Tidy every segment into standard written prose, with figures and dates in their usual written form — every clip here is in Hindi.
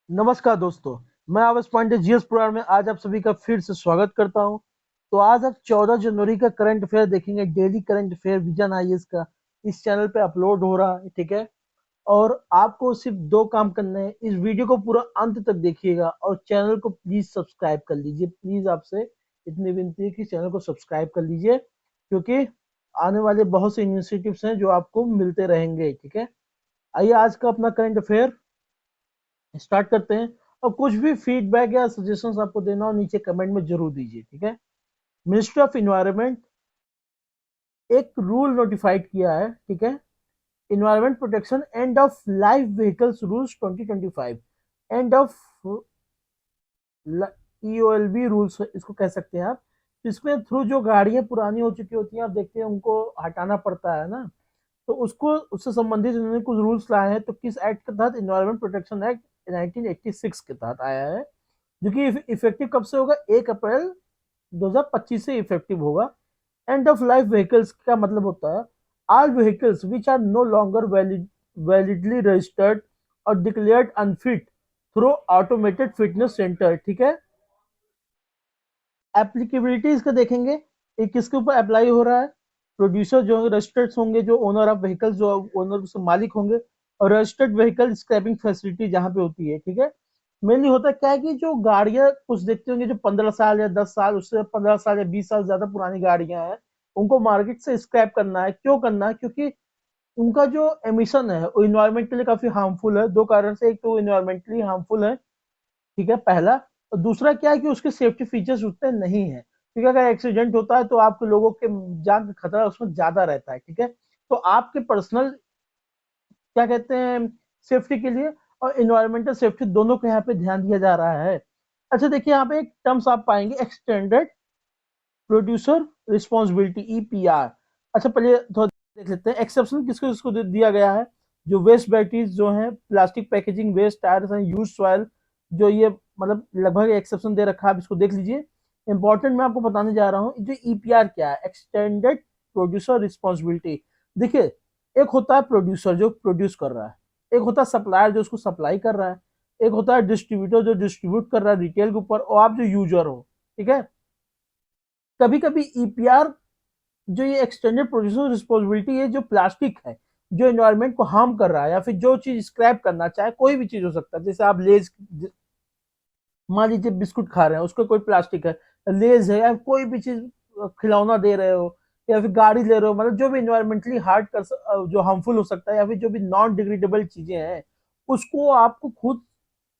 नमस्कार दोस्तों। मैं आवाज पांडे जीएस पुराण में आज आप सभी का फिर से स्वागत करता हूं। तो आज आप 14 जनवरी का करंट अफेयर देखेंगे। Daily current affair vision IAS का इस चैनल पे अपलोड हो रहा है, ठीक है। और आपको सिर्फ दो काम करने हैं, इस वीडियो को पूरा अंत तक देखिएगा और चैनल को प्लीज सब्सक्राइब कर लीजिए। प्लीज आपसे इतनी विनती है कि चैनल को सब्सक्राइब कर लीजिए, क्योंकि आने वाले बहुत से इनिशिएटिव्स हैं जो आपको मिलते रहेंगे, ठीक है। आइए आज का अपना करंट अफेयर स्टार्ट करते हैं। और कुछ भी फीडबैक या सजेशंस आपको देना हो नीचे कमेंट में जरूर दीजिए, ठीक है। मिनिस्ट्री ऑफ इन्वायरमेंट एक रूल नोटिफाइड किया है, ठीक है। Environment protection end of life vehicles rules 2025, end of EOLV rules इसको कह सकते हैं आप। तो इसमें थ्रू जो गाड़ियां पुरानी हो चुकी होती हैं, आप देखते हैं उनको हटाना पड़ता है ना, तो उसको उससे संबंधित उन्होंने कुछ रूल्स लाए हैं। तो किस एक्ट के तहत? इन्वायरमेंट प्रोटेक्शन एक्ट 1986 के तहत आया है, जो कि इफेक्टिव कब से होगा? 1 अप्रैल 2025 से इफेक्टिव होगा। एंड ऑफ लाइफ व्हीकल्स का मतलब होता है all vehicles which are no longer validly registered और declared unfit through automated fitness centre, ठीक है। एप्लीकेबिलिटी इसका देखेंगे, ये किसके ऊपर अप्लाई हो रहा है? प्रोड्यूसर जो रजिस्टर्ड होंगे, जो ओनर ऑफ व्हीकल, जो ओनर मालिक होंगे, और रजिस्टर्ड व्हीकल स्क्रैपिंग फैसिलिटी जहां पे होती है, ठीक है। मेनली होता क्या है कि जो गाड़ियां कुछ देखते होंगे जो 15 साल या 10 साल, उससे 15 साल या 20 साल ज्यादा पुरानी गाड़ियां हैं, उनको मार्केट से स्क्रैप करना है। क्यों करना है? क्योंकि उनका जो एमिशन है वो इन्वायरमेंट के लिए काफी हार्मफुल है। दो कारण से, एक तो इन्वायरमेंटली हार्मफुल है, ठीक है, पहला। और दूसरा क्या है कि उसके सेफ्टी फीचर्स उतने नहीं है, क्योंकि अगर एक्सीडेंट होता है तो आपके लोगों के जान का खतरा उसमें ज्यादा रहता है, ठीक है। तो आपके पर्सनल क्या कहते हैं सेफ्टी के लिए और इन्वायरमेंटल सेफ्टी दोनों को यहाँ पे ध्यान दिया जा रहा है। अच्छा देखिए, यहाँ पे एक टर्म्स आप पाएंगे, एक्सटेंडेड प्रोड्यूसर रिस्पॉन्सिबिलिटी, ईपीआर। अच्छा पहले थोड़ा देख लेते हैं एक्सेप्शन किसको किसको दिया गया है। जो वेस्ट बैटरीज जो है, plastic packaging waste, tyres and used oil, जो ये मतलब लगभग एक्सेप्शन दे रखा है, आप इसको देख लीजिए। इंपॉर्टेंट मैं आपको बताने जा रहा हूँ जो ईपीआर क्या है, एक्सटेंडेड प्रोड्यूसर रिस्पॉन्सिबिलिटी। देखिए, एक होता है प्रोड्यूसर जो प्रोड्यूस कर रहा है, एक होता है सप्लायर जो उसको सप्लाई कर रहा है, एक होता है डिस्ट्रीब्यूटर जो डिस्ट्रीब्यूट कर रहा है रिटेल के ऊपर, और आप जो यूजर हो, ठीक है। कभी कभी ईपीआर जो ये एक्सटेंडेड प्रोड्यूसर रिस्पॉन्सिबिलिटी है, जो प्लास्टिक है जो एनवायरमेंट को हार्म कर रहा है, या फिर जो चीज स्क्रैप करना चाहे, कोई भी चीज हो सकता है। जैसे आप लेज, मान लीजिए बिस्कुट खा रहे हैं, उसका कोई प्लास्टिक है, लेज है, या कोई भी चीज खिलौना दे रहे हो, या फिर गाड़ी ले रहे हो, मतलब जो भी इन्वायरमेंटली हार्ड कर जो हार्मफुल हो सकता है, या फिर जो भी नॉन डिग्रेडेबल चीजें हैं, उसको आपको खुद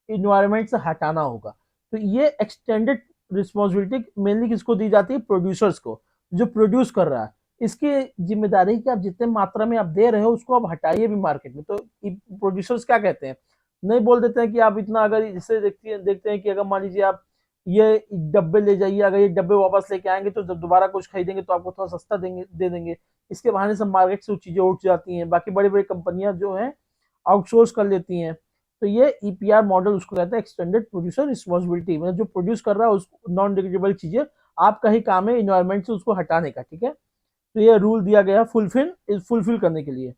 इन्वायरमेंट से हटाना होगा। तो ये एक्सटेंडेड रिस्पॉन्सिबिलिटी मेनली किसको दी जाती है? प्रोड्यूसर्स को, जो प्रोड्यूस कर रहा है। इसकी जिम्मेदारी कि आप जितने मात्रा में आप दे रहे हो उसको आप हटाइए भी मार्केट में। तो प्रोड्यूसर्स क्या कहते हैं, नहीं बोल देते हैं कि आप इतना, अगर इससे देखते हैं कि अगर मान लीजिए आप ये डब्बे ले जाइए, अगर ये डब्बे वापस लेके आएंगे तो जब दोबारा कुछ खरीदेंगे तो आपको थोड़ा सस्ता दे देंगे। इसके बहाने से मार्केट से वो चीजें उठ जाती हैं, बाकी बड़ी बड़ी कंपनियां जो हैं आउटसोर्स कर लेती हैं। तो ये ईपीआर मॉडल उसको कहते हैं, एक्सटेंडेड प्रोड्यूसर रिस्पॉन्सिबिलिटी, मतलब जो प्रोड्यूस कर रहा है उसको नॉन डिग्रेडेबल चीजें, आपका ही काम है इन्वायरमेंट से उसको हटाने का, ठीक है। तो ये रूल दिया गया फुलफिल करने के लिए।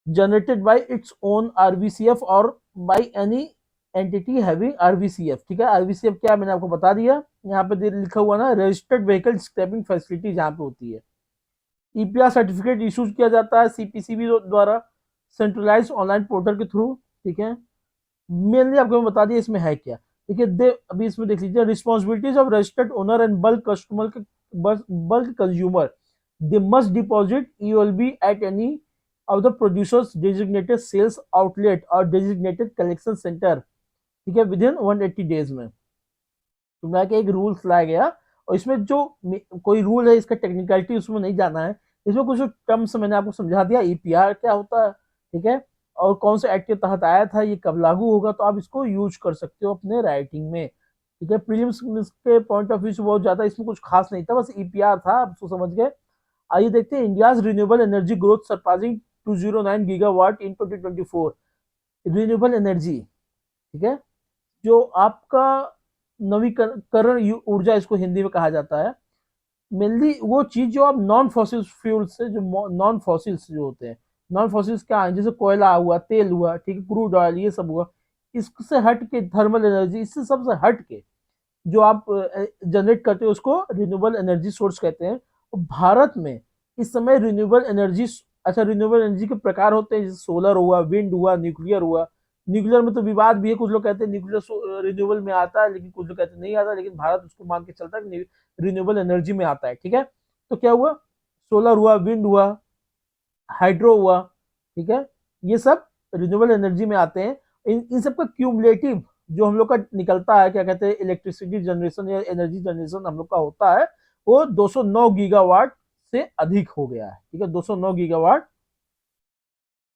जनरेटेड बाय इट्स ओन आरवीसीएफ और बाय एनी एंटिटी हैविंग आरवीसीएफ, ठीक है। आरवीसीएफ क्या, मैंने आपको बता दिया। यहाँ पे लिखा हुआ ना, रजिस्टर्ड व्हीकल स्क्रैपिंग फैसिलिटी जहाँ पे होती है। ईपीआर सर्टिफिकेट इशू किया जाता है सीपीसीबी द्वारा, सेंट्रलाइज ऑनलाइन पोर्टल के थ्रू, ठीक है। मेनली आपको मैं बता दिया इसमें है क्या। देखिए अभी इसमें देख लीजिए, responsibilities of registered owner and bulk customer के, bulk consumer, they must deposit EOLV at any of the producers designated sales outlet और डेजिग्नेटेड कलेक्शन सेंटर, ठीक है, विद इन 180 डेज में। तो मैं एक रूल्स लाया गया, और इसमें जो कोई रूल है इसका टेक्निकलिटी उसमें नहीं जाना है। इसमें कुछ टर्म्स मैंने आपको समझा दिया, ईपीआर क्या होता है, ठीक है, और कौन से एक्ट के तहत आया था, ये कब लागू होगा, तो आप इसको यूज कर सकते हो अपने राइटिंग में, ठीक है। प्रीलिम्स के पॉइंट ऑफ व्यू से बहुत ज्यादा इसमें कुछ खास नहीं था, बस ईपीआर था, आप उसको समझ गए। आइए देखते हैं, India's renewable energy growth surpassing 209 gigawatt in 2024। Renewable energy, ठीक है, जो आपका नवीकरण ऊर्जा इसको हिंदी में कहा जाता है। मेनली वो चीज जो आप नॉन फॉसिल फ्यूल से, जो नॉन फॉसिल्स जो होते हैं, नॉन फॉसिल्स क्या है, जैसे कोयला हुआ, तेल हुआ, ठीक है, क्रूड ऑयल, ये सब हुआ, इससे हट के थर्मल एनर्जी, इससे सबसे हट के जो आप जनरेट करते हो उसको रिन्यूएबल एनर्जी सोर्स कहते हैं। भारत में इस समय रिन्यूएबल एनर्जी, अच्छा रिन्यूएबल एनर्जी के प्रकार होते हैं, जैसे सोलर हुआ, विंड हुआ, न्यूक्लियर हुआ। न्यूक्लियर में तो विवाद भी है, कुछ लोग कहते हैं न्यूक्लियर रिन्यूएबल में आता है, लेकिन कुछ लोग कहते हैं नहीं आता, लेकिन भारत उसको मान के चलता है रिन्यूएबल एनर्जी में आता है। ठीक है, तो क्या हुआ, सोलर हुआ, विंड हुआ, हाइड्रो हुआ, ठीक है, ये सब रिन्यूएबल एनर्जी में आते हैं। इन सब का क्यूमुलेटिव जो हम लोग का निकलता है, क्या कहते हैं, इलेक्ट्रिसिटी जनरेशन या एनर्जी जनरेशन हम लोग का होता है, वो 209 गीगावाट से अधिक हो गया है। ठीक है, 209 गीगावाट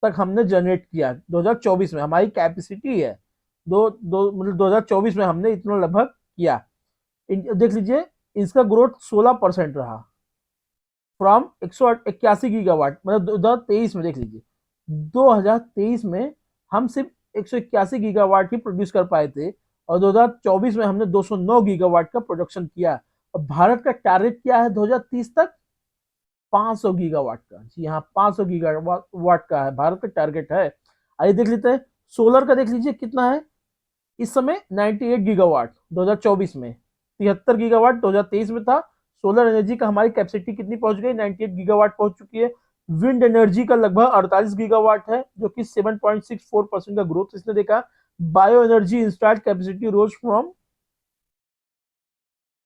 तक हमने जनरेट किया 2024 में, हमारी कैपेसिटी है दो दो मतलब 2024 में हमने इतना लगभग किया। देख लीजिए, इसका ग्रोथ 16% रहा, फ्रॉम 181 गीगावाट, मतलब 2023 में। देख लीजिए 2023 में हम सिर्फ 181 गीगावाट ही प्रोड्यूस कर पाए थे, और 2024 में हमने 209 गीगावाट का प्रोडक्शन किया। और भारत का टारगेट क्या है 2030 तक, 500 गीगावाट का। जी हाँ, 500 गीगावाट का है भारत का टारगेट है। आइए देख लेते हैं, सोलर का देख लीजिए कितना है इस समय, 98 गीगावाट 2024 में, 73 गीगावाट 2023 में था। सोलर एनर्जी का हमारी कैपेसिटी कितनी पहुंच गई, 98 गीगावाट पहुंच चुकी है। विंड एनर्जी का लगभग 48 गीगावाट है, जो कि 7.64% का ग्रोथ इसने देखा। Bio energy installed capacity rose from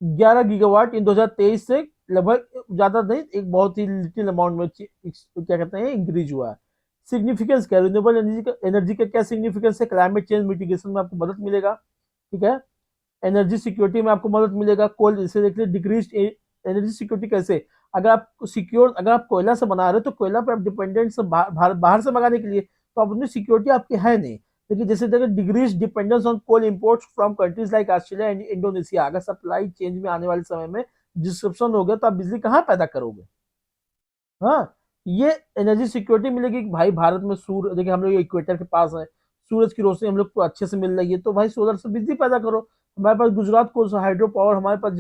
11 gigawatt in 2023 से लगभग, ज्यादा नहीं, एक बहुत ही लिटिल अमाउंट में क्या कहते हैं इंक्रीज हुआ है। सिग्निफिकेंस क्या, रिन्यूएबल एनर्जी का क्या सिग्निफिकेंस है, क्लाइमेट चेंज मिटिगेशन में आपको मदद मिलेगा। ठीक है, एनर्जी सिक्योरिटी में आपको मदद मिलेगा। कोल जैसे देखिए डिक्रीज एनर्जी सिक्योरिटी कैसे, अगर आप कोयला से बना रहे हो तो कोयला पे आप डिपेंडेंट से बाहर से मंगाने के लिए, तो अपनी सिक्योरिटी आपकी है नहीं। लेकिन जैसे देखिए decrease dependence on coal imports from countries like Australia and Indonesia, अगर सप्लाई चेंज में आने वाले समय में डिस्क्रिप्शन हो गया तो आप बिजली कहाँ पैदा करोगे। हाँ, ये एनर्जी सिक्योरिटी मिलेगी कि भाई भारत में सूर्य, देखिए हम लोग इक्वेटर के पास है, सूरज की रोशनी हम लोग को अच्छे से मिल रही है, तो भाई सोलर से बिजली पैदा करो। हमारे पास गुजरात को हाइड्रो पावर, हमारे पास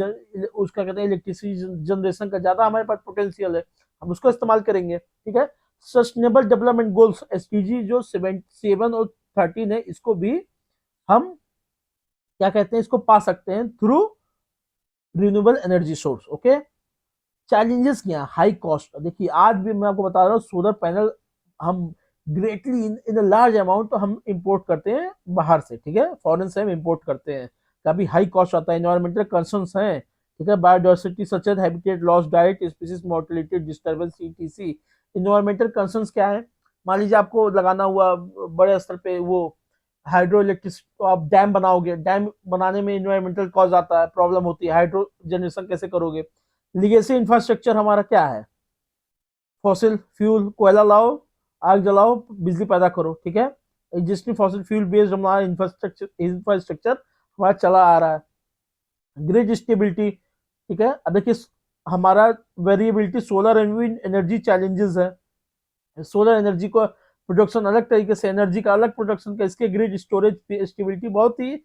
उसका कहते हैं इलेक्ट्रिसिटी जनरेशन का ज्यादा हमारे पास पोटेंशियल है, हम उसको इस्तेमाल करेंगे। ठीक है, सस्टेनेबल डेवलपमेंट गोल्स एसडीजी जो 7 और 13 है, इसको भी हम क्या कहते हैं, इसको पा सकते हैं through renewable energy source. Okay, challenges क्या, हाई कॉस्ट। देखिए आज भी मैं आपको बता रहा हूँ, सोलर पैनल हम greatly in a large amount तो हम इंपोर्ट करते हैं बाहर से। ठीक है, फॉरेन से हम इंपोर्ट करते हैं, काफी हाई कॉस्ट आता है। इन्वायरमेंटल कंसर्न्स हैं, ठीक है, biodiversity such as habitat loss, diet species mortality disturbance etc. Environmental concerns क्या है, मान लीजिए आपको लगाना हुआ बड़े स्तर पे वो हाइड्रो इलेक्ट्रिसिटी, तो आप डैम बनाओगे, डैम बनाने में इन्वायरमेंटल कॉज आता है, प्रॉब्लम होती है, हाइड्रो जनरेशन कैसे करोगे। लीगेसी इंफ्रास्ट्रक्चर हमारा क्या है, फॉसिल फ्यूल, कोयला लाओ, आग जलाओ, बिजली पैदा करो। ठीक है, एग्जिस्टिंग फॉसिल फ्यूल बेस्ड हमारा इंफ्रास्ट्रक्चर हमारा चला आ रहा है। ग्रिड स्टेबिलिटी, ठीक है, अब देखिए हमारा variability, solar and wind energy challenges है। सोलर एनर्जी को प्रोडक्शन अलग तरीके से, एनर्जी का अलग प्रोडक्शन का, इसके ग्रिड स्टोरेज स्टेबिलिटी बहुत ही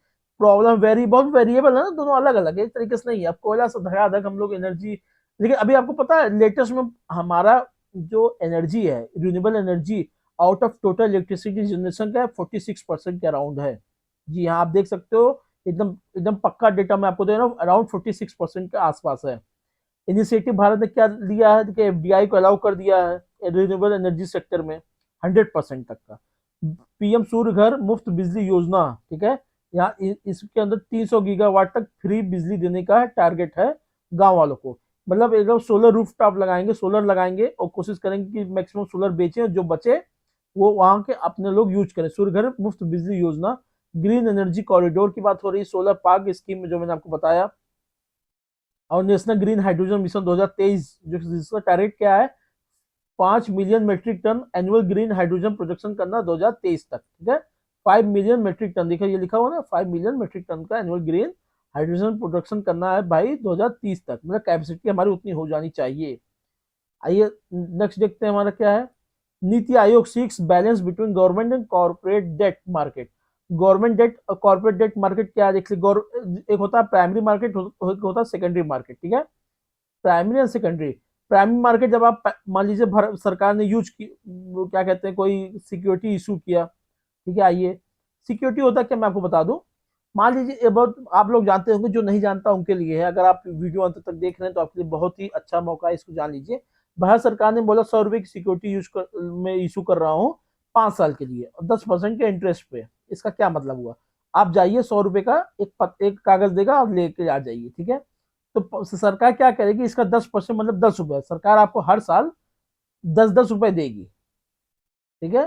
प्रॉब्लम, बहुत वेरिएबल है ना, दोनों अलग अलग है, एक तरीके से नहीं है। अब कोयला से धड़ाधड़ हम लोग एनर्जी, लेकिन अभी आपको पता है लेटेस्ट में हमारा जो एनर्जी है, renewable energy out of total electricity generation का 46% के अराउंड है। जी हाँ, आप देख सकते हो, एकदम एकदम पक्का डेटा मैं आपको दे रहा हूँ, अराउंड 46% के आसपास है। इनिशिएटिव भारत ने क्या लिया है कि एफडीआई को अलाउ कर दिया है रिन्यूएबल एनर्जी सेक्टर में 100% तक का। पीएम सूर्य घर मुफ्त बिजली योजना, ठीक है, यहाँ इसके अंदर 300 गीगावाट तक फ्री बिजली देने का टारगेट है गांव वालों को। मतलब एकदम सोलर रूफटॉप लगाएंगे, सोलर लगाएंगे और कोशिश करेंगे कि मैक्सिमम सोलर बेचें, जो बचे वो वहां के अपने लोग यूज करें। सूर्य घर मुफ्त बिजली योजना, ग्रीन एनर्जी कॉरिडोर की बात हो रही है, सोलर पार्क स्कीम में जो मैंने आपको बताया, और नेशनल ग्रीन हाइड्रोजन मिशन 2023 जो जिसका टारगेट क्या है, 5 million metric tonne annual green hydrogen production करना 2023 तक। ठीक है, 5 मिलियन मेट्रिक टन, देखा ये लिखा हुआ ना, 5 मिलियन मेट्रिक टन का एनुअल ग्रीन हाइड्रोजन प्रोडक्शन करना है भाई 2030 तक, मतलब कैपेसिटी हमारी उतनी हो जानी चाहिए। आइए नेक्स्ट देखते हैं हमारा क्या है। NITI Aayog seeks balance between government and corporate debt market. Government debt और कॉर्पोरेट डेट मार्केट क्या है, देख लीजिए, एक होता है प्राइमरी मार्केट, होता है सेकेंडरी मार्केट। ठीक है, primary and secondary. Primary market जब आप मान लीजिए सरकार ने यूज की, क्या कहते हैं, कोई सिक्योरिटी इशू किया, ठीक है, आइए सिक्योरिटी होता है क्या, मैं आपको बता दूं। मान लीजिए बहुत आप लोग जानते होंगे, जो नहीं जानता उनके लिए है, अगर आप वीडियो अंत तक देख रहे हैं तो आपके लिए बहुत ही अच्छा मौका है, इसको जान लीजिए। भारत सरकार ने बोला 100 रुपए की सिक्योरिटी मैं इशू कर रहा हूँ 5 साल के लिए, और 10% के इंटरेस्ट पे। इसका क्या मतलब हुआ, आप जाइए 100 रुपए का एक कागज देगा, आप लेके आ जाइए, ठीक है। तो सरकार क्या करेगी, इसका 10% मतलब 10 रुपए सरकार आपको हर साल 10-10 रुपए देगी, ठीक है।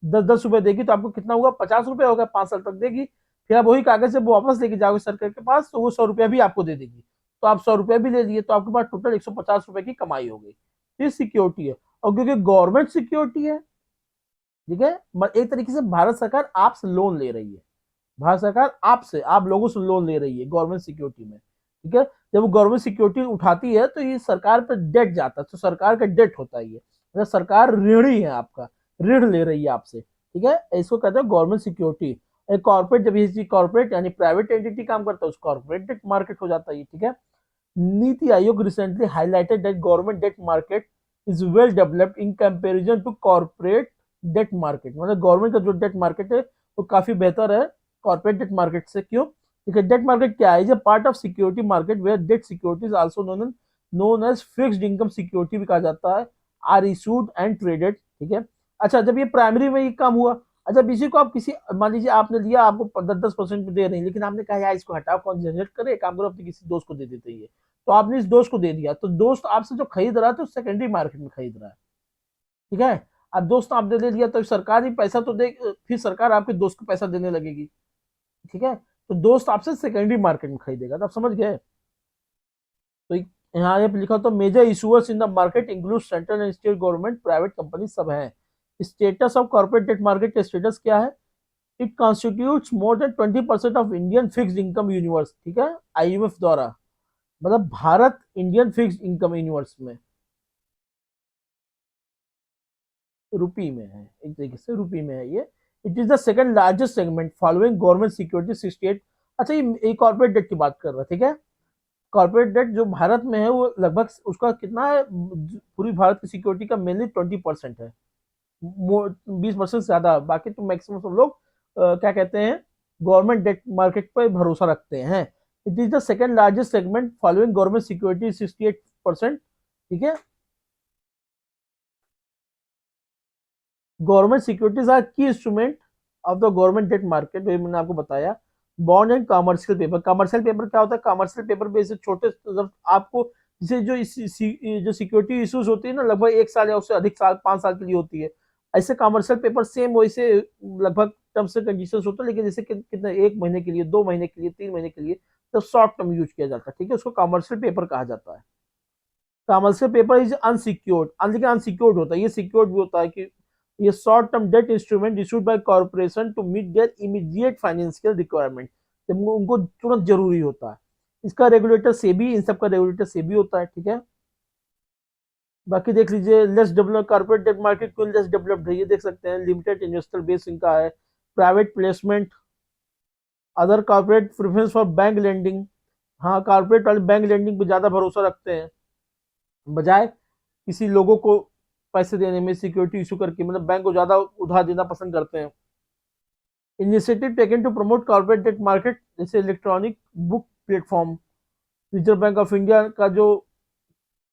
10-10 रुपए देगी तो आपको कितना होगा, 50 रुपए होगा, 5 साल तक देगी। फिर आप वही कागज जब वापस लेके जाओगे सरकार के पास, तो वो 100 रुपया भी आपको दे देगी। तो आप 100 रुपया भी ले लिए, तो आपके पास टोटल 150 रुपए की कमाई हो गई। ये सिक्योरिटी है, और क्योंकि गवर्नमेंट सिक्योरिटी है, ठीक है। एक तरीके से भारत सरकार आपसे लोन ले रही है, भारत सरकार आपसे, आप लोगों से लोन ले रही है गवर्नमेंट सिक्योरिटी में, ठीक है। जब वो गवर्नमेंट सिक्योरिटी उठाती है तो ये सरकार पर डेट जाता है, तो सरकार का डेट होता है ये, मतलब सरकार ऋणी है आपका, ऋण ले रही है आपसे, ठीक है। इसको कहते हैं गवर्नमेंट सिक्योरिटी। एक कॉर्पोरेट, जब ये कॉर्पोरेट यानी प्राइवेट एंटिटी काम करता है, उस कॉर्पोरेट डेट मार्केट हो जाता है ये, ठीक है। NITI Aayog recently highlighted that government debt market is well developed in comparison to corporate debt market, मतलब गवर्नमेंट का जो डेट मार्केट है वो काफी बेहतर है कॉर्पोरेट डेट मार्केट से। क्यों, ठीक है। डेट मार्केट क्या है, is a part of security market where debt securities also known as fixed income security भी कहा जाता है, आर इशूड एंड ट्रेडेड, ठीक है। अच्छा, जब ये प्राइमरी में ये काम हुआ, अच्छा इसी को आप किसी, मान लीजिए आपने लिया, आपको 10-10% दे रही है, लेकिन आपने कहा यार इसको हटाओ, कौन झंझट करे, काम करो अपने किसी दोस्त को दे देते ही, तो आपने इस दोस्त को दे दिया, तो दोस्त आपसे जो खरीद रहा है तो सेकेंडरी मार्केट में खरीद रहा है, ठीक है। अब दोस्त आपने दे दिया तो सरकार ही पैसा तो दे, फिर सरकार आपके दोस्त को पैसा देने लगेगी, ठीक है। तो दोस्त आपसे सेकेंडरी मार्केट में खरीदेगा, तो आप समझ गए। तो यहाँ ये लिखा तो major issuers in the market include central and state government, private company सब हैं। Status of corporate debt market का स्टेटस क्या है, it constitutes more than 20% of Indian fixed income universe, ठीक है, आईएमएफ द्वारा, मतलब Bharat Indian fixed income universe में रुपी में है, एक तरीके से रुपी में है ये। It is the second largest segment following government security 68। अच्छा, ये कॉर्पोरेट डेट की बात कर रहा है, ठीक है। कॉर्पोरेट डेट जो भारत में है वो लगभग उसका कितना है, पूरी भारत की सिक्योरिटी का मेनली 20% है, 20% से ज्यादा, बाकी तो मैक्सिमम सब लोग क्या कहते हैं, गवर्नमेंट डेट मार्केट पर भरोसा रखते हैं। It is the second largest segment following government security 68%, ठीक है। गवर्नमेंट सिक्योरिटीज आर की instrument of the government debt market, जो मैंने आपको बताया। Bond and commercial paper, commercial paper क्या होता है, कमर्शियल पेपर पे ऐसे छोटे, मतलब आपको जैसे जो सिक्योरिटी इश्यूज होती है ना, लगभग 1 साल या उससे अधिक साल, 5 साल के लिए होती है, ऐसे कमर्शियल पेपर सेम वैसे लगभग टर्म्स एंड कंडीशन होते हैं, लेकिन जैसे कितने 1 महीने के लिए, 2 महीने के लिए, 3 महीने के लिए, तो शॉर्ट टर्म यूज किया जाता है, ठीक है। उसको कमर्शियल पेपर कहा जाता है। कमर्शियल पेपर इज अनसिक्योर्ड, लेकिन अनसिक्योर्ड होता है, ये सिक्योर्ड भी होता है कि ये short term debt instrument issued by corporation to meet their immediate financial requirement, जब उनको तुरंत जरूरी होता है। इसका रेगुलेटर सेबी, इन सब का रेगुलेटर सेबी होता है, ठीक है। बाकी देख लीजिए, less develop corporate debt market को लेस डेवलप्ड है, ये देख सकते हैं, लिमिटेड इन्वेस्टर बेस इनका है, private placement, other corporate preference for bank lending, हाँ कॉर्पोरेट वाले बैंक लेंडिंग पे ज्यादा भरोसा रखते हैं, बजाय किसी लोगों को पैसे देने में, सिक्योरिटी इशू करके, मतलब बैंक को ज्यादा उधार देना पसंद करते हैं। Initiative taken to promote corporate debt market, जैसे electronic book platform, Reserve Bank of India का जो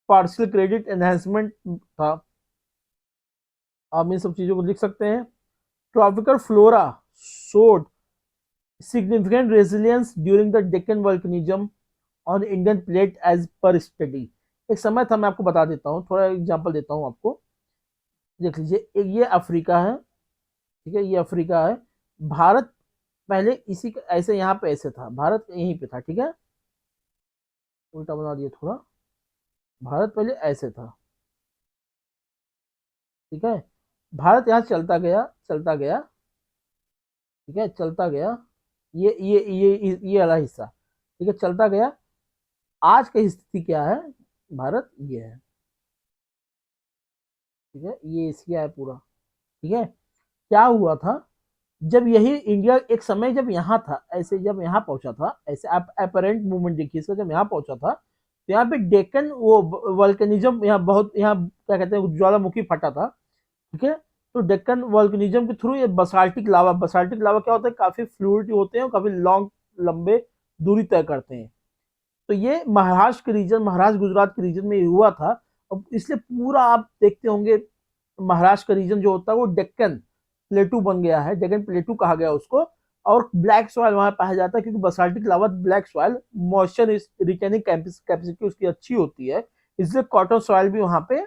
पार्शियल क्रेडिट एनहेंसमेंट था, आप इन सब चीजों को लिख सकते हैं। Tropical flora showed significant resilience during the Deccan volcanism on Indian plate edge पर स्टडी। एक समय था, मैं आपको बता देता हूँ, थोड़ा एग्जांपल देता हूँ आपको। देख लीजिए, ये अफ्रीका है, ठीक है, ये अफ्रीका है। भारत पहले इसी ऐसे यहाँ पे ऐसे था, भारत यहीं पे था, ठीक है, उल्टा बना दिया थोड़ा, भारत पहले ऐसे था, ठीक है। भारत यहाँ चलता गया, चलता गया, ठीक है, चलता गया, ये वाला हिस्सा, ठीक है, चलता गया। आज की स्थिति क्या है, भारत ये है, ठीक है, ये एशिया है पूरा, ठीक है। क्या हुआ था, जब यही इंडिया एक समय जब यहाँ था, ऐसे जब यहाँ पहुंचा था, ऐसे आप अपेरेंट मूवमेंट देखिए इसका, जब यहाँ पहुंचा था तो यहाँ पे डेक्कन वो वल्केनिज्म, यहाँ बहुत, यहाँ क्या कहते हैं, ज्वालामुखी फटा था, ठीक है। तो डेक्कन वोल्केनिज्म के थ्रू ये बसाल्टिक लावा क्या होता है, काफी फ्लूइड होते हैं और काफी लॉन्ग लंबे दूरी तय करते हैं। तो ये महाराष्ट्र के रीजन, महाराष्ट्र गुजरात के रीजन में ये हुआ था। अब इसलिए पूरा आप देखते होंगे महाराष्ट्र का रीजन जो होता है वो डेक्कन प्लेटू बन गया है, डेक्कन प्लेटू कहा गया उसको। और ब्लैक सॉइल वहां पाया जाता है क्योंकि basaltic lava black soil, moisture retaining capacity उसकी अच्छी होती है, इसलिए कॉटन सॉइल भी वहां पे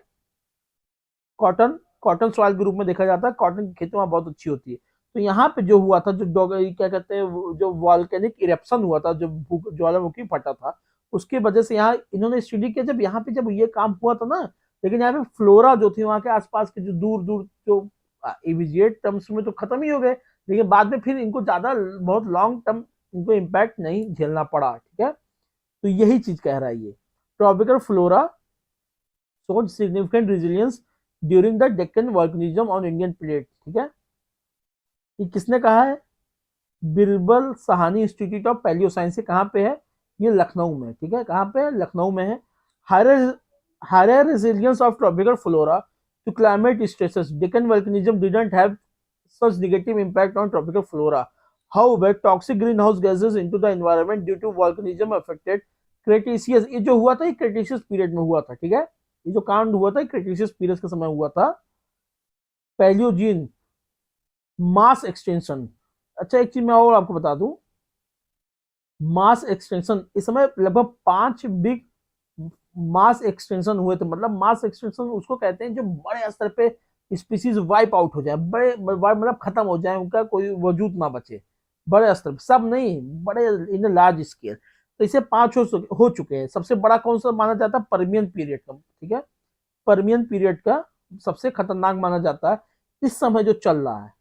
कॉटन कॉटन सॉइल के रूप में देखा जाता है, कॉटन की खेती वहां बहुत अच्छी होती है। तो यहाँ पे जो हुआ था, जो क्या कहते हैं, जो वॉल्केनिक इरेप्शन हुआ था, जो ज्वालामुखी फटा था, उसकी वजह से यहाँ इन्होंने स्टडी किया जब यहाँ पे जब ये काम हुआ था ना। लेकिन यहाँ पे फ्लोरा जो थी वहाँ के आसपास के जो दूर दूर जो इमीडिएट टर्म्स में तो खत्म ही हो गए, लेकिन बाद में फिर इनको ज्यादा बहुत लॉन्ग टर्म इनको इम्पैक्ट नहीं झेलना पड़ा, ठीक है। तो यही चीज कह रहा है ये, tropical flora showed significant resilience during the Deccan volcanism on Indian plate, ठीक है। ये किसने कहा है? Birbal Sahni institute of palaeo science, कहाँ पे है? ये लखनऊ में, ठीक है। कहाँ पे है? लखनऊ में है। Higher resilience of tropical flora to climate stresses, Deccan volcanism didn't have such negative impact on tropical flora. However, toxic greenhouse gases into the environment due to volcanism affected Cretaceous, ये जो हुआ था ये क्रेटेशियस पीरियड में हुआ था, ठीक है। ये जो कांड हुआ था क्रेटेशियस पीरियड के समय हुआ था। पैलियोजीन मास एक्सटेंशन, अच्छा एक चीज मैं और आपको बता दूं, मास एक्सटेंशन इस समय लगभग 5 बिग मास एक्सटेंशन हुए थे। मतलब मास एक्सटेंशन उसको कहते हैं जो बड़े स्तर पे स्पीसीज वाइप आउट हो जाए, बड़े मतलब खत्म हो जाए, उनका कोई वजूद ना बचे, बड़े स्तर पे, सब नहीं, बड़े इन लार्ज स्केल। तो इसे 5 हो चुके हैं। सबसे बड़ा कौन सा माना जाता है? परमियन पीरियड का, ठीक है। परमियन पीरियड का सबसे खतरनाक माना जाता है इस समय जो चल रहा है,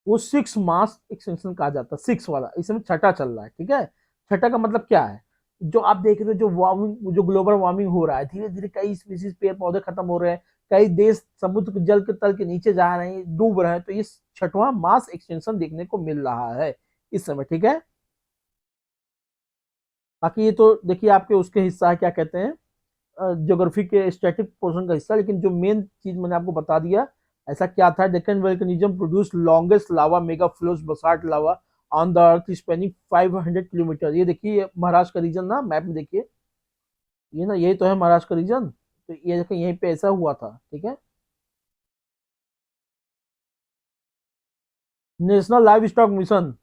वो 6 मास एक्सटेंशन कहा जाता है, 6 वाला। इस समय छठा चल रहा है, ठीक है। छठा का मतलब क्या है? जो आप देख रहे हो जो वार्मिंग, जो ग्लोबल वार्मिंग हो रहा है, धीरे धीरे कई स्पीसीज पेड़ पौधे खत्म हो रहे हैं, कई देश समुद्र के जल के तल के नीचे जा रहे हैं, डूब रहे हैं। तो ये छठवां मास एक्सटेंशन देखने को मिल रहा है इस समय, ठीक है। बाकी ये तो देखिए आपके उसके हिस्सा है, क्या कहते हैं, ज्योग्राफी के स्टैटिक पोर्शन का हिस्सा। लेकिन जो मेन चीज मैंने आपको बता दिया, ऐसा क्या था, Deccan volcanism produce longest lava mega flows basalt lava on the earth spanning 500 kilometre. ये देखिए महाराष्ट्र का रीजन ना, मैप में देखिए, ये ना यही तो है महाराष्ट्र का रीजन। तो ये देखिए यहीं पे ऐसा हुआ था, ठीक है। National live stock mission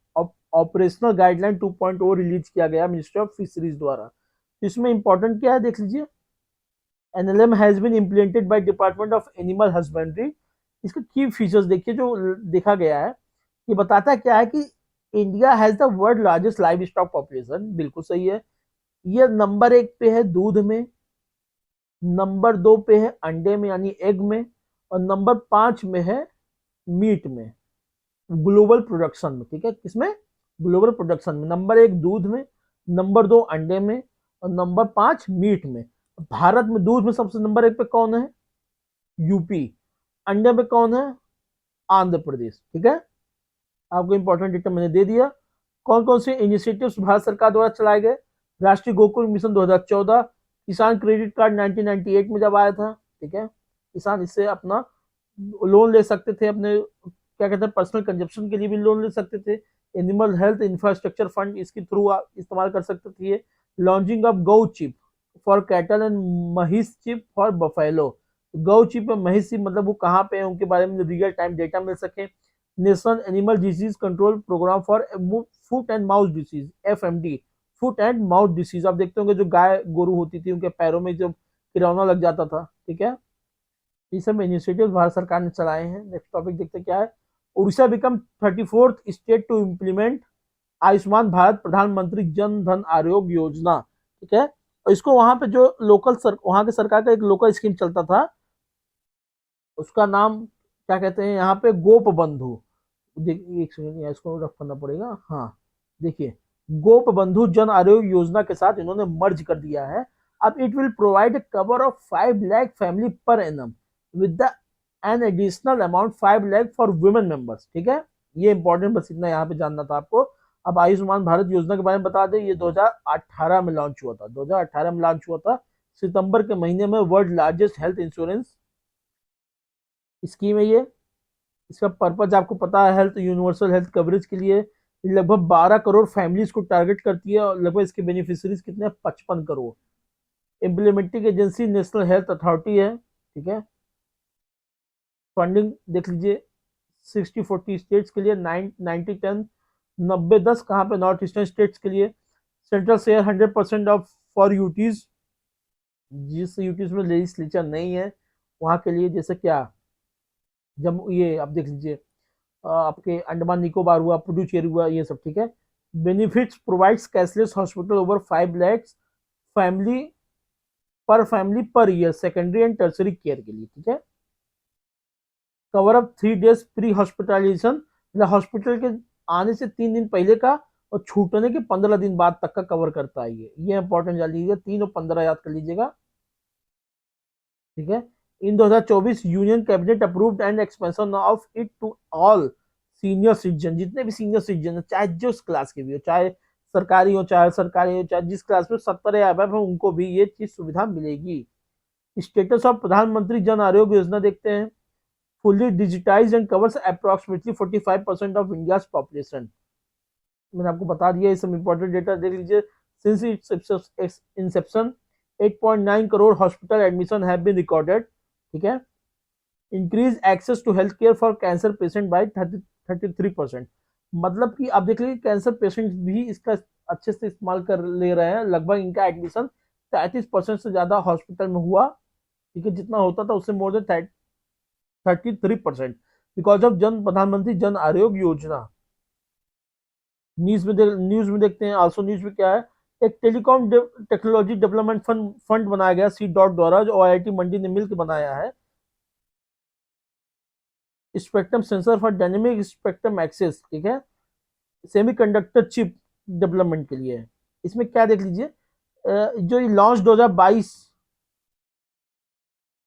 operational guideline 2.0 release किया गया मिनिस्ट्री ऑफ फिशरीज द्वारा। इसमें इंपॉर्टेंट क्या है देख लीजिए, NLM has been implemented by department of animal husbandry. इसके की फीचर्स देखिए जो देखा गया है, ये बताता है क्या है कि India has the world largest live stock population, बिल्कुल सही है। ये नंबर 1 पे है दूध में, नंबर 2 पे है अंडे में यानी एग में, और नंबर 5 में है मीट में, ग्लोबल प्रोडक्शन में, ठीक है। किसमें? ग्लोबल प्रोडक्शन में नंबर 1 दूध में, नंबर 2 अंडे में, और नंबर 5 मीट में। भारत में दूध में सबसे नंबर 1 पे कौन है? यूपी। अंडे पे कौन है? आंध्र प्रदेश, ठीक है। आपको इंपॉर्टेंट डेटा मैंने दे दिया। कौन कौन से इनिशिएटिव्स भारत सरकार द्वारा चलाए गए? राष्ट्रीय गोकुल मिशन 2014, किसान क्रेडिट कार्ड 1998 में जब आया था, ठीक है। किसान इससे अपना लोन ले सकते थे, अपने क्या कहते हैं पर्सनल कंजप्शन के लिए भी लोन ले सकते थे। एनिमल हेल्थ इंफ्रास्ट्रक्चर फंड इसके थ्रू इस्तेमाल कर सकते थे। लॉन्चिंग ऑफ गौ चिप फॉर कैटल एंड महिष चिप फॉर बफेलो। गौ चिप और महिष चिप मतलब वो कहाँ पे है उनके बारे में रियल टाइम डेटा मिल सके। National animal disease control programme for foot and mouth disease, FMD, foot and mouth disease. आप देखते होंगे जो गाय गोरू होती थी उनके पैरों में जब किरौना लग जाता था, ठीक है। ये सब इनिशिएटिव भारत सरकार ने चलाए हैं। नेक्स्ट टॉपिक देखते क्या है। Orissa become 34th state to implement Ayushman Bharat प्रधानमंत्री जन धन आरोग्य योजना, ठीक है। और इसको वहां पे जो वहां के सरकार का एक लोकल स्कीम चलता था, उसका नाम क्या कहते हैं यहाँ पे, गोप बंधु। एक सेकंड इसको रफ करना पड़ेगा, हाँ देखिए, गोप बंधु जन आरोग्य योजना के साथ इन्होंने मर्ज कर दिया है। अब it will provide cover of 5 lakh family per annum with the an additional amount 5 lakh for women members, ठीक है। ये इंपॉर्टेंट, बस इतना यहाँ पे जानना था आपको। अब आयुष्मान भारत योजना के बारे में बता दें, ये 2018 में लॉन्च हुआ था, 2018 में लॉन्च हुआ था, सितंबर के महीने में। World largest health insurance scheme है ये, इसका पर्पज आपको पता है, हेल्थ यूनिवर्सल हेल्थ कवरेज के लिए। लगभग 12 करोड़ फैमिलीज को टारगेट करती है और लगभग इसके बेनिफिशियरीज कितने हैं, 55 crore. Implementing agency national health authority है, ठीक है। फंडिंग देख लीजिए, 60-40 स्टेट्स के लिए, 90-10, 90-10 कहाँ पे, नॉर्थ ईस्टर्न स्टेट्स के लिए। Central share 100% of for UTs, जिस यूटीज में लेजिस्लेचर नहीं है वहां के लिए, जैसे क्या, जब ये आप देख लीजिए, आपके अंडमान निकोबार हुआ, पुडुचेरी हुआ, ये सब, ठीक है। Benefits provides cashless hospital over 5 lakhs family per year secondary and tertiary care के लिए, ठीक है। Cover up 3 days pre hospitalisation, मतलब हॉस्पिटल के आने से 3 दिन पहले का और छूटने के 15 दिन बाद तक का कवर करता है ये इंपॉर्टेंट जान लीजिएगा, 3 और 15 याद कर लीजिएगा, ठीक है। In 2024 union cabinet approved and expansion of it to all senior citizen, जितने भी सीनियर सिटीजन है, चाहे जिस क्लास के भी हो, चाहे सरकारी हो, चाहे जिस क्लास में 70 या अबव है, उनको भी ये चीज सुविधा मिलेगी। स्टेटस ऑफ प्रधानमंत्री जन आरोग्य योजना देखते हैं। Fully digitised and covers approximately 45% of India population. मैंने आपको बता दिया, ये सब इंपॉर्टेंट डेटा देख लीजिए। Since its inception 8.9 crore hospital admission have been recorded, ठीक है। Increase access to health care for cancer patient by 33%। मतलब कि आप देख लीजिए, कैंसर पेशेंट भी इसका अच्छे से इस्तेमाल कर ले रहे हैं। लगभग इनका एडमिशन 33% से ज्यादा हॉस्पिटल में हुआ, ठीक है, जितना होता था उससे मोर देन 33%, बिकॉज ऑफ प्रधानमंत्री जन आरोग्य योजना। न्यूज में देखते हैं, आल्सो न्यूज में क्या है, एक टेलीकॉम टेक्नोलॉजी डेवलपमेंट फंड बनाया गया सी डॉट द्वारा, जो आईआईटी मंडी ने मिलकर बनाया है। Spectrum sensor for dynamic spectrum access, ठीक है, सेमीकंडक्टर चिप डेवलपमेंट के लिए। इसमें क्या देख लीजिए, जो launch 2022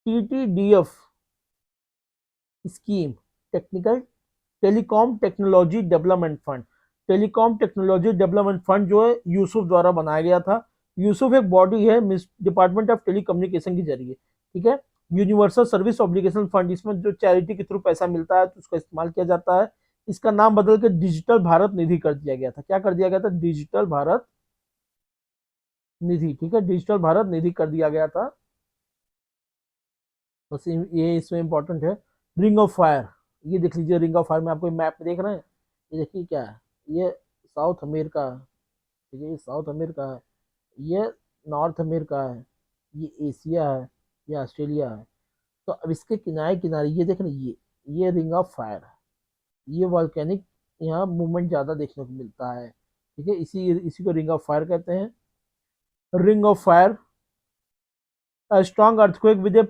TTDF scheme, technical telecom technology development fund, telecom technology development fund जो है यूसुफ द्वारा बनाया गया था। यूसुफ एक बॉडी है डिपार्टमेंट ऑफ टेलीकम्युनिकेशन के जरिए, ठीक है। यूनिवर्सल सर्विस ऑब्लिगेशन फंड, इसमें जो चैरिटी के थ्रू पैसा मिलता है तो उसका इस्तेमाल किया जाता है। इसका नाम बदल के डिजिटल भारत निधि कर दिया गया था। क्या कर दिया गया था, डिजिटल भारत निधि, ठीक है, डिजिटल भारत निधि कर दिया गया था। बस ये इसमें इंपॉर्टेंट है। रिंग ऑफ फायर, ये देख लीजिए, रिंग ऑफ फायर में आपको मैप में देख रहे हैं, ये देखिए क्या है, ये साउथ अमेरिका, ठीक है, ये साउथ अमेरिका है, ये नॉर्थ अमेरिका है, ये एशिया है, ये ऑस्ट्रेलिया है। तो अब इसके किनारे किनारे ये देख रहे हैं, ये रिंग ऑफ फायर है, ये वॉल्केनिक यहाँ मूवमेंट ज्यादा देखने को मिलता है, ठीक है, इसी इसी को रिंग ऑफ फायर कहते हैं। Ring of fire, a strong earthquake with a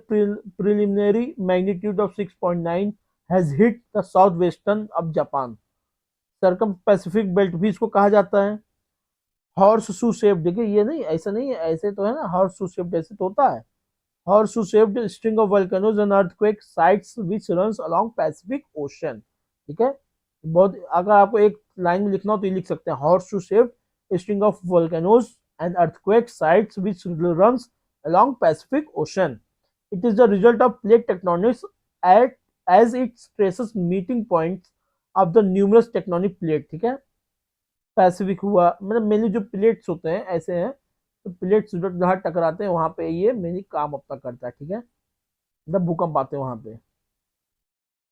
preliminary magnitude of 6.9 has hit the southwestern of Japan. Circum Pacific belt भी इसको कहा जाता है। हॉर्स शू शेप, देखिए ये नहीं, ऐसा नहीं है, ऐसे तो है ना, हॉर्स शू शेप ऐसे तो होता है। Horse shoe shaped string of volcanoes and earthquake sites which runs along Pacific ocean, ठीक है। बहुत, अगर आपको एक लाइन में लिखना हो तो ये लिख सकते हैं, horse shoe shaped string of volcanoes and earthquake sites which runs along Pacific Ocean. It is the result of plate tectonics at as it traces meeting points of the numerous tectonic plate, ठीक है। पैसिफिक हुआ, मतलब मेनली जो प्लेट्स होते हैं ऐसे हैं, तो प्लेट्स जहाँ टकराते हैं वहां पे ये मेनली काम अपना करता है, ठीक है, मतलब भूकंप आते हैं वहां पे।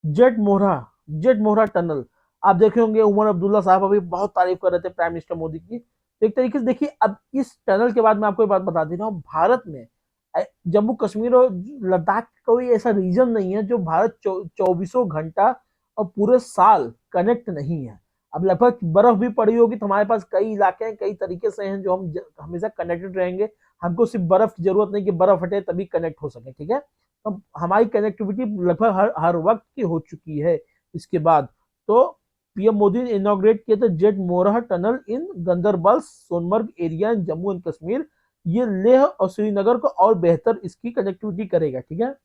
जेट मोहरा, जेट मोहरा टनल, आप देखे होंगे उमर अब्दुल्ला साहब अभी बहुत तारीफ कर रहे थे प्राइम मिनिस्टर मोदी की। तो एक तरीके से देखिए, अब इस टनल के बाद मैं आपको एक बात बता दे रहा हूँ, भारत में जम्मू कश्मीर और लद्दाख कोई ऐसा रीजन नहीं है जो भारत 24 घंटा और पूरे साल कनेक्ट नहीं है। अब लगभग बर्फ भी पड़ी होगी तो हमारे पास कई इलाके हैं, कई तरीके से हैं जो हम हमेशा कनेक्टेड रहेंगे। हमको सिर्फ बर्फ की जरूरत नहीं कि बर्फ हटे तभी कनेक्ट हो सके, ठीक है। तो हमारी कनेक्टिविटी लगभग हर वक्त की हो चुकी है। इसके बाद तो पीएम मोदी ने इनॉग्रेट किया था Z Morh tunnel in Ganderbal Sonamarg area in Jammu and Kashmir. ये लेह और श्रीनगर को और बेहतर इसकी कनेक्टिविटी करेगा, ठीक है।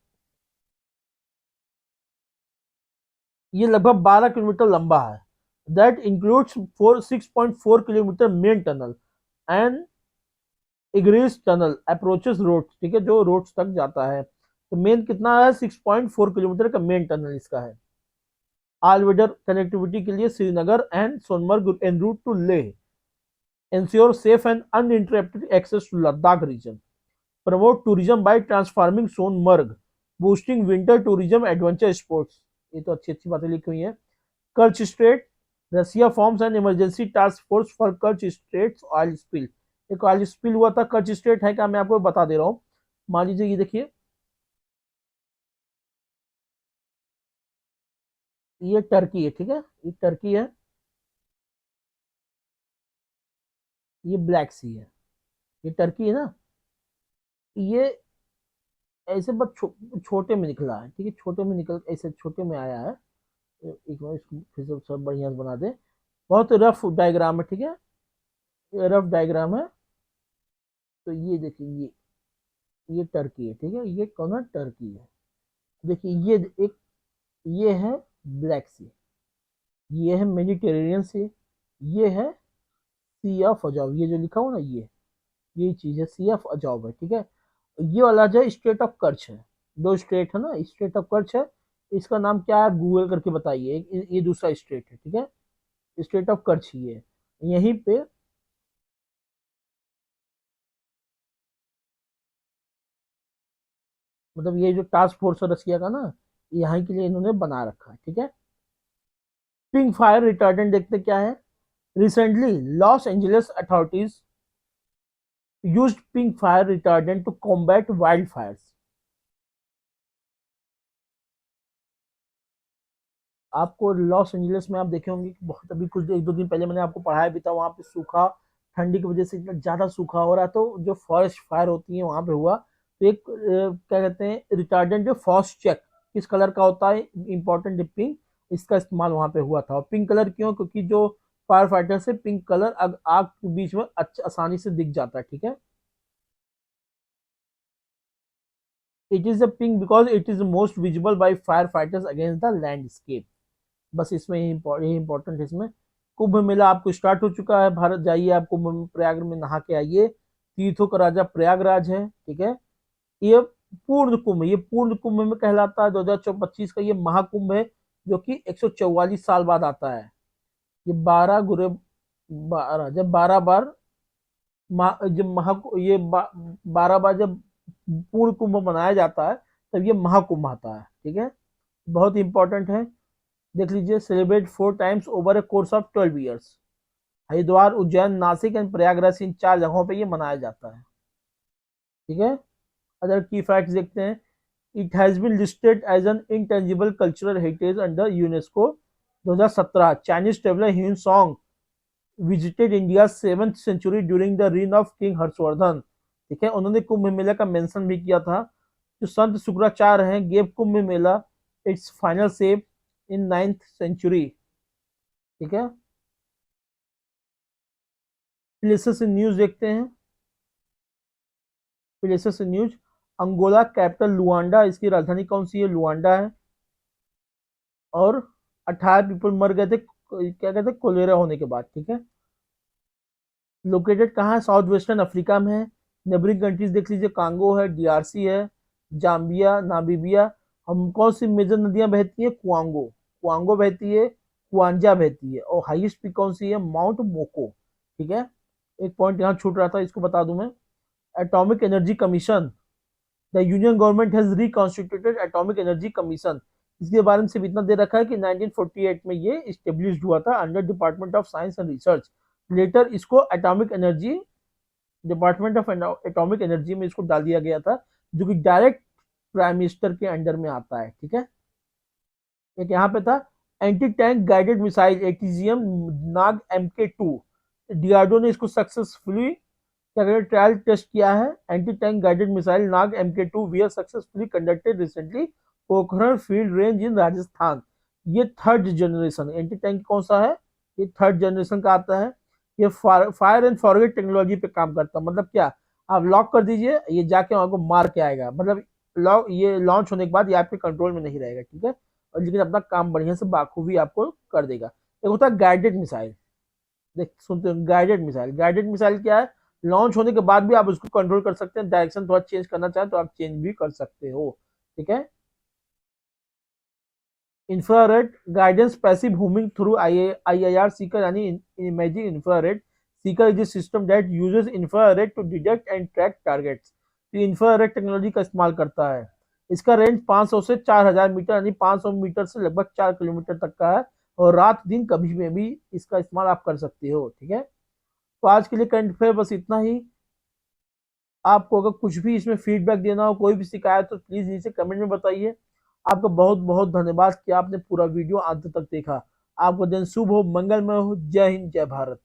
ये लगभग 12 किलोमीटर लंबा है। That includes 6.4 kilometre main tunnel and egress tunnel approaches road, ठीक है, जो रोड्स तक जाता है। तो मेन कितना है, 6.4 किलोमीटर का मेन टनल इसका है। ऑल वेदर कनेक्टिविटी के लिए Srinagar and Sonamarg en route to Leh, ensure safe and uninterrupted access to Ladakh region, promote tourism by transforming Sonmarg, boosting winter tourism adventure sports. ये तो अच्छी अच्छी बातें लिखी हुई हैं. Kerch Strait, Russia forms an emergency task force for Kerch Straits oil spill. एक ऑयल स्पिल हुआ था, कर्च स्ट्रेट है क्या, मैं आपको बता दे रहा हूँ. मान लीजिए ये देखिए, ये टर्की है, ठीक है, ये टर्की है, ये ब्लैक सी है, ये टर्की है ना, ये ऐसे बस छोटे में निकला है, ठीक है, छोटे में निकल ऐसे छोटे में आया है. एक बार इसको फिर से सब बढ़िया से बना दे. बहुत रफ डायग्राम है, ठीक है, ये रफ डायग्राम है. तो ये देखिए, ये टर्की है, ठीक है, ये कौन है, टर्की है. देखिए ये एक, ये है ब्लैक सी, ये है मेडिटेरेनियन सी, ये है सी ऑफ अजॉव, ये जो लिखा हुआ ना, ये चीज है सी ऑफ अजॉव है, ठीक है. ये वाला जो स्टेट ऑफ कर्च है, दो स्टेट है ना, स्टेट ऑफ कर्च है, इसका नाम क्या है, गूगल करके बताइए. ये दूसरा स्टेट है, ठीक है, स्टेट ऑफ कर्च ही है. यहीं पे मतलब ये जो टास्क फोर्स है रसिया का ना, यहाँ के लिए इन्होंने बना रखा है, ठीक है. पिंक फायर रिटार्डेंट देखते क्या है. Recently Los Angeles authorities used pink fire retardant to combat wild fires. आपको लॉस एंजलिस में आप देखे होंगे कि बहुत अभी कुछ एक दो दिन पहले मैंने आपको पढ़ाया भी था, वहां पे सूखा, ठंडी की वजह से इतना ज्यादा सूखा हो रहा है, तो जो फॉरेस्ट फायर होती है वहां पे हुआ. तो एक क्या कहते हैं रिटार्डेंट, जो फॉस्ट चेक किस कलर का होता है, इंपॉर्टेंट पिंक, इसका इस्तेमाल वहां पे हुआ था. और पिंक कलर क्यों, क्योंकि जो फायर फाइटर से पिंक कलर आग के बीच में अच्छा आसानी से दिख जाता है, ठीक है. It is a pink because it is most visible by fire fighters against the landscape. बस इसमें ही इम्पोर्टेंट है इसमें. कुंभ मेला आपको स्टार्ट हो चुका है, भारत जाइए, आप कुंभ प्रयाग में नहा के आइए. तीर्थों का राजा प्रयागराज है, ठीक है. ये पूर्ण कुंभ, ये पूर्ण कुंभ में कहलाता है. 2025 का ये महाकुंभ है, जो कि 144 साल बाद आता है. ये 12 जब 12 बार जब ये 12 बार जब पूर्ण कुंभ मनाया जाता है, तब ये महाकुंभ आता है, ठीक है. बहुत इंपॉर्टेंट है. देख लीजिए, celebrate 4 times over a course of 12 years. Haridwar, Ujjain, Nashik and Prayagraj, इन 4 जगहों पे ये मनाया जाता है, ठीक है. अदर की फैक्ट्स देखते हैं. It has been listed as an intangible cultural heritage under UNESCO. 2017 Chinese traveller Hiuen Tsang visited India 7th century during the reign of king Harshavardhan, ठीक है. उन्होंने कुंभ मेला का मेंशन भी किया था. जो संत शुक्राचार्य हैं gave Kumbh Mela its final shape in 9th century, ठीक है. प्लेसेस इन न्यूज देखते हैं. Places in news. Angola capital Luanda, इसकी राजधानी कौन सी है, लुआंडा है. और 18 पीपल मर गए थे, क्या कहते हैं, कोलेरा होने के बाद, ठीक है. लोकेटेड कहाँ है, साउथ वेस्टर्न अफ्रीका में है. नेबरिंग कंट्रीज देख लीजिए, कांगो है, डीआरसी है, जाम्बिया, नामीबिया. हम कौन सी मेजर नदियां बहती है, कुआंगो, कुआंगो बहती है, कुआंजा बहती है. और हाईएस्ट पीक कौन सी है, माउंट मोको, ठीक है. एक पॉइंट यहाँ छूट रहा था, इसको बता दूं मैं. Atomic energy commission, the union government has reconstituted atomic energy commission. इसके बारे में सिर्फ इतना दे रखा है कि 1948 में ये इस्टेब्लिश हुआ था under department of science and research. Later इसको atomic energy, department of atomic energy में इसको डाल दिया गया था, जो कि डायरेक्ट प्राइम मिनिस्टर के अंडर में आता है, ठीक है. एक यहाँ पे था anti tank guided missile ATGM Nag MK2. DRDO ने इसको सक्सेसफुली क्या कहते हैं, ट्रायल टेस्ट किया है. Anti tank guided missile Nag MK2 we are successfully conducted recently Pokhran field range in Rajasthan. ये थर्ड जनरेशन एंटी टैंक कौन सा है, ये थर्ड जनरेशन का आता है. ये फायर एंड फॉरगेट टेक्नोलॉजी पे काम करता है. मतलब क्या, आप लॉक कर दीजिए, ये जाके आपको मार के आएगा. मतलब लॉक, ये लॉन्च होने के बाद ये आपके कंट्रोल में नहीं रहेगा, ठीक है. और लेकिन अपना काम बढ़िया से बाखूबी आपको कर देगा. एक होता है गाइडेड मिसाइल. देख सुनते हो, गाइडेड मिसाइल, गाइडेड मिसाइल क्या है, लॉन्च होने के बाद भी आप उसको कंट्रोल कर सकते हैं. डायरेक्शन थोड़ा चेंज करना चाहें तो आप चेंज भी कर सकते हो, ठीक है. Infrared guidance passive homing through IIR seeker यानी imaging infrared seeker is a system that uses infrared to detect and track targets. तो इंफ्रारेड टेक्नोलॉजी का इस्तेमाल करता है। इसका रेंज 500 से 4000 मीटर यानी 500 मीटर से लगभग 4 किलोमीटर तक का है और रात दिन कभी में भी इसका इस्तेमाल आप कर सकते हो। ठीक है, तो आज के लिए करंट अफेयर बस इतना ही। आपको अगर कुछ भी इसमें फीडबैक देना हो, कोई भी शिकायत तो प्लीज नीचे कमेंट में बताइए। आपका बहुत बहुत धन्यवाद कि आपने पूरा वीडियो अंत तक देखा। आपका दिन शुभ हो, मंगलमय हो। जय हिंद, जय भारत।